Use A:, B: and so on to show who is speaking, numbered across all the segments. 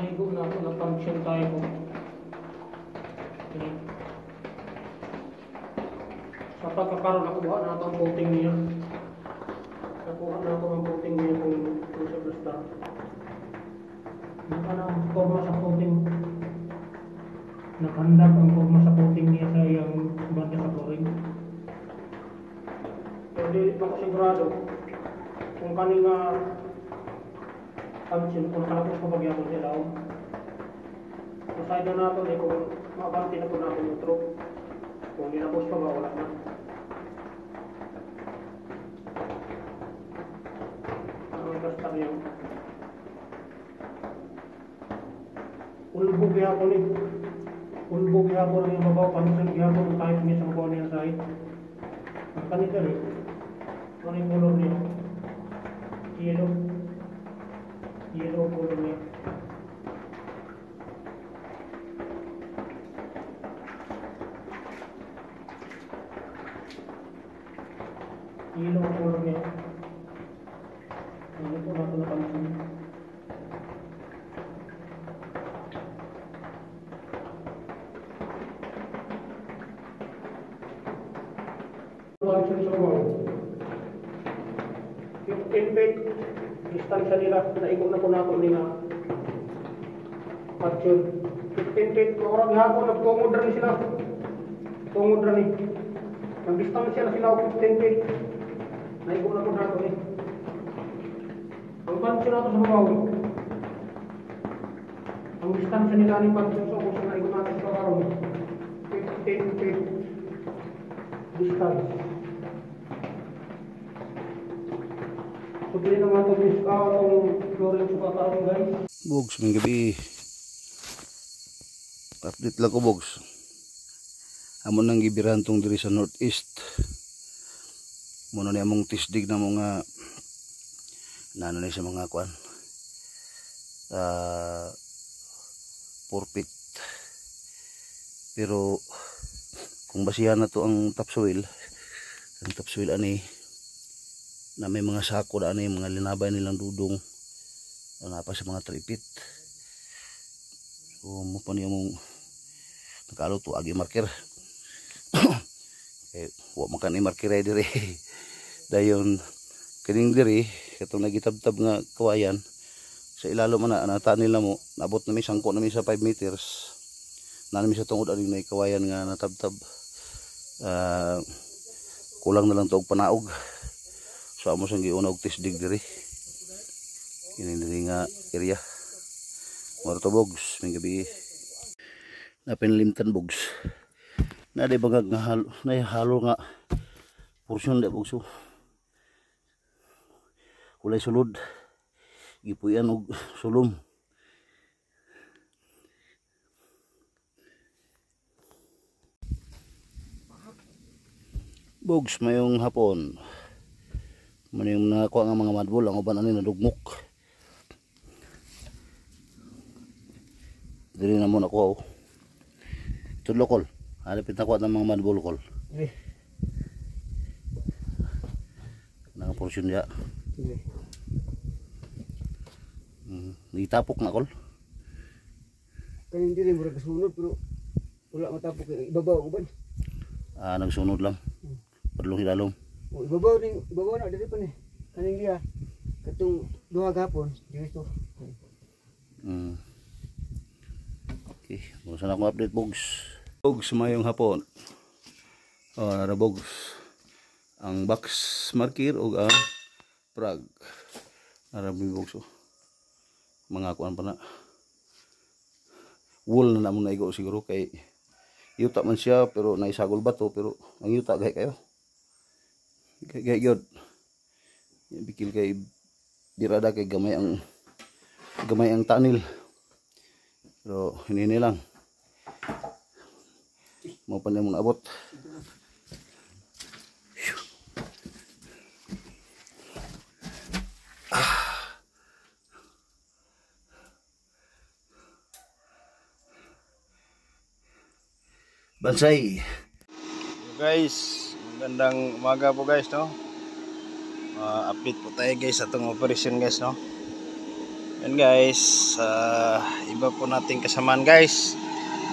A: Nahigo na ako, na-function tayo ko. Sa pagkakaroon, nakuha na ito ang coating niya. Nakuha na ako ang coating niya kung sa plastar. Naka na ang forma sa coating. Nakanda ang forma sa coating niya sa iyang banda sa flooring. Pero di ako sigurado kung kaning function, kung nakalapos ko pagyapon sila ako. Masayda na ito eh, kung makabanti na po natin yung truck. Kung nilapos pa ba, wala na. Ang plastar yun. Ulbog yapon eh. Ulbog yapon ang ibabaw, function yapon ang kahit niya sa mabaw niya sa side. Ang kanita eh. Ano yung color niya? Yellow. Yellow color niya. Yellow color niya. Ano po natin na pansin. Function sa wall. 15 feet distansya nila, naikot na po nato nila function 15 feet, orang gihapon nagtungod na ni sila, tungod na ni ang distansya na sila 15 feet, naikot na po nato ni ang function nato sa mabaw, ang distansya nila ni function sa kung naikot natin sa karon 15 feet distance. Pagkili naman ito itong flooring sa katarong guys.
B: Bogs, may gabi. Update lang ko, Bogs. Amo nang gibirahan tong diri sa northeast. Muna ni among tisdig na mga nano ni sa mga kuan. 4 feet. Pero kung basihan na to ang topsoil ani na may mga sako na ano yung mga linabay nilang dudong na pa sa mga 3 feet. So mo pa niya mong nakalo to agi marker. Eh wa makan ni marker diri. Dayon kining diri katong nagitabtab nga kawayan sa ilalo man na tanil na mo nabot na mi sangko na mi sa 5 meters. Nanami sa tungod ani may kawayan nga natabtab. Kulang na lang to og panaog. So amo sang giuna og tisdig diri. Kini diri nga area. Moro to, Bogs, may gabi. Napinlimtan, Bogs. Na di bagag nga halo nga porsyon de, Bogs. Kulay sulod. Gipuyan og sulom. Bogs, mayong hapon. Man yung nakakuha nga mga madbol, ang uban ano nadugmok. Dili na mo nakuha. Tudlo kol. Halipit nakuha ng mga madbol kol. Nakaporsyon niya. Nagitapok na kol.
C: Kaya hindi rin murag kasunod pero wala matapok. Ibabaw ko ba?
B: Nagsunod lang. Padlong hilalom.
C: Ibabaw na dito pa ni. Kaning dia katong duha gapon dito.
B: Okay, muna na akong update, Bogs. Bogs, mayong hapon. Nara, Bogs. Ang box marker o ang prag. Nara, Bogs. Mga kuan pa na. Wool na namon naigo siguro kay yuta man siya pero naisagol bato pero ang yuta gay kayo. Gay gyud. Bikil kay dirada kay gamay ang tanil. Pero hinini lang. Mau pa na mo abot. Bansay.
D: Guys, magandang umaga po guys, no. Update po tayo guys sa itong operation guys, no. Yan guys, iba po nating kasamaan guys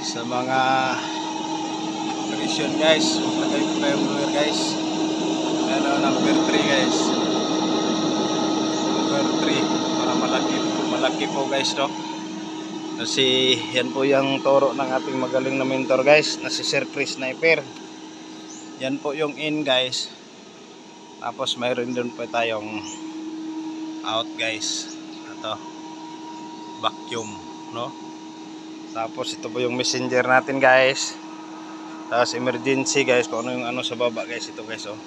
D: sa mga condition guys. Maglagay po kayo blower guys. Ano, number 3 guys. Number 3 para malaki po guys, no? Kasi yan po yung toro ng ating magaling na mentor guys, na si Sir Chris Sniper. Yan po yung in guys. Tapos mayroon din po tayong out guys. Ito, vacuum, no? Tapos ito po yung messenger natin guys. Tapos emergency guys, kung ano yung ano sa baba guys, ito guys, oh.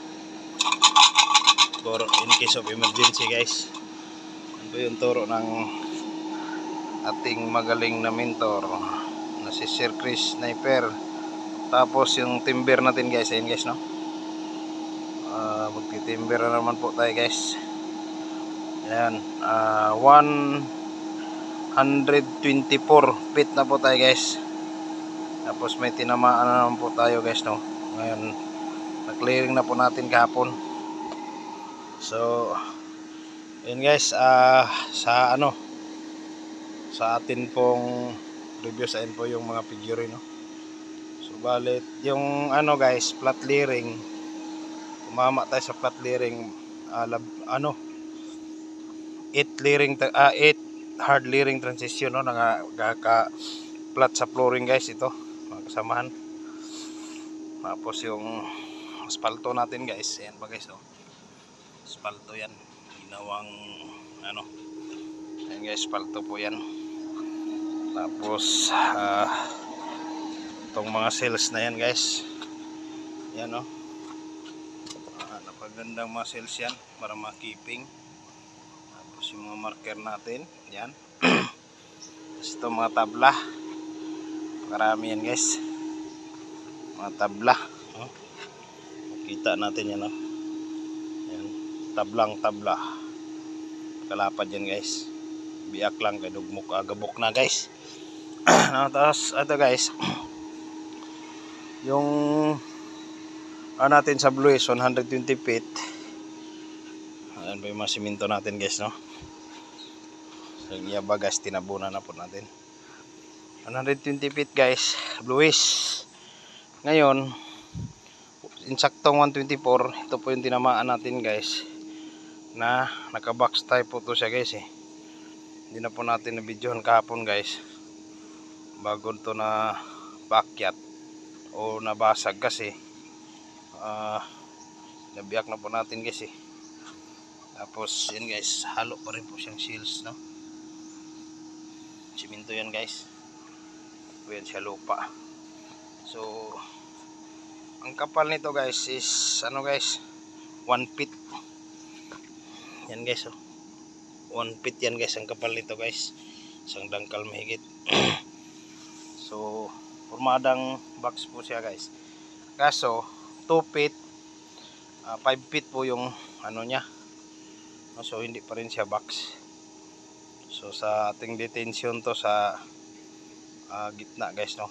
D: For in case of emergency guys. Ito yung turo ng ating magaling na mentor na si Sir Chris Sniper. Tapos yung timber natin guys, ayun guys, no? Magtitimber na naman po tayo guys. Ayan, 124 feet na po tayo guys. Tapos may tinamaan na naman po tayo guys, no? Ngayon, na-clearing na po natin kahapon. So, ayun guys, sa atin pong review sa po yung mga figure, no? So, balit yung ano guys, flat clearing, umama tayo sa flat clearing, 8 hard clearing transition, no? Naka flat sa flooring guys, ito mga kasamahan. Tapos yung asfalto natin guys, ayan pa guys, no? Asfalto yan, ginawang ano, ayan guys, asfalto po yan. Tapos itong mga cells na yan guys, yan, no? Napagandang mga cells yan para makiping. Tapos yung mga marker natin, yan. Tapos ito mga tabla, marami yan guys, mga tabla, no? Makita natin yan, no? Yan, tablang tabla, kalapad yan guys, biyak lang kay dugmok agabok na guys. No, tapos ito guys, yung natin sa blue is 120 feet. Ayan pa yung mga siminto natin guys, no? So iyaba guys, tinabunan na po natin 120 feet guys, bluish. Ngayon insaktong 124, ito po yung tinamaan natin guys, na naka-box type po to siya guys, eh. Hindi na po natin na-videohan kahapon guys, bago to na bakyat o nabasag kasi nabiyak na po natin guys, eh. Tapos yun guys, halo pa rin po siyang seals, no? Siminto yan guys, po yan siya lupa. So ang kapal nito guys is ano guys, 1 feet yan guys, oh. 1 feet yan guys ang kapal nito guys, isang dangkal mahigit. So formadang box po siya guys, kaso 2 feet 5 feet po yung ano niya, so hindi pa rin siya box. So sa ating detention to sa gitna guys, no,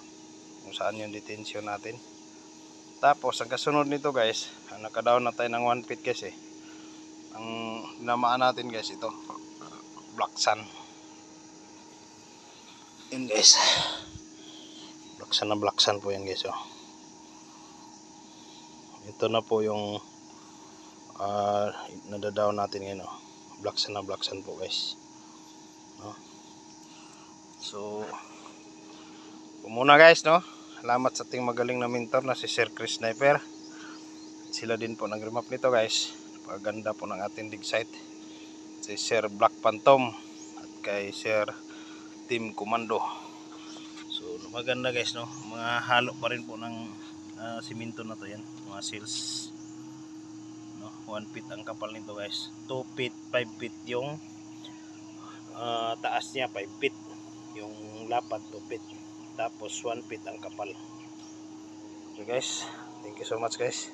D: kung saan yung detention natin. Tapos ang kasunod nito guys, naka-down na tayo ng 1 feet guys, eh. Ang namaan natin guys, ito black sand. Yun guys, black sand po yan guys, oh. Ito na po yung nadadaw natin ngayon, oh. Black sand po guys, no? So muna guys, no? Salamat sa ating magaling na mentor na si Sir Chris Sniper. Sila din po nag-remap nito guys. Paganda po ng ating dig site, si Sir Black Phantom at kay Sir Team Commando. So maganda guys, no? Mga halo pa rin po ng siminto na to yan, mga seals, no? 1 feet ang kapal nito guys, 2 feet 5 feet yung taas niya, 5 feet yung lapad, 2 feet, tapos 1 feet ang kapal. So guys, thank you so much guys.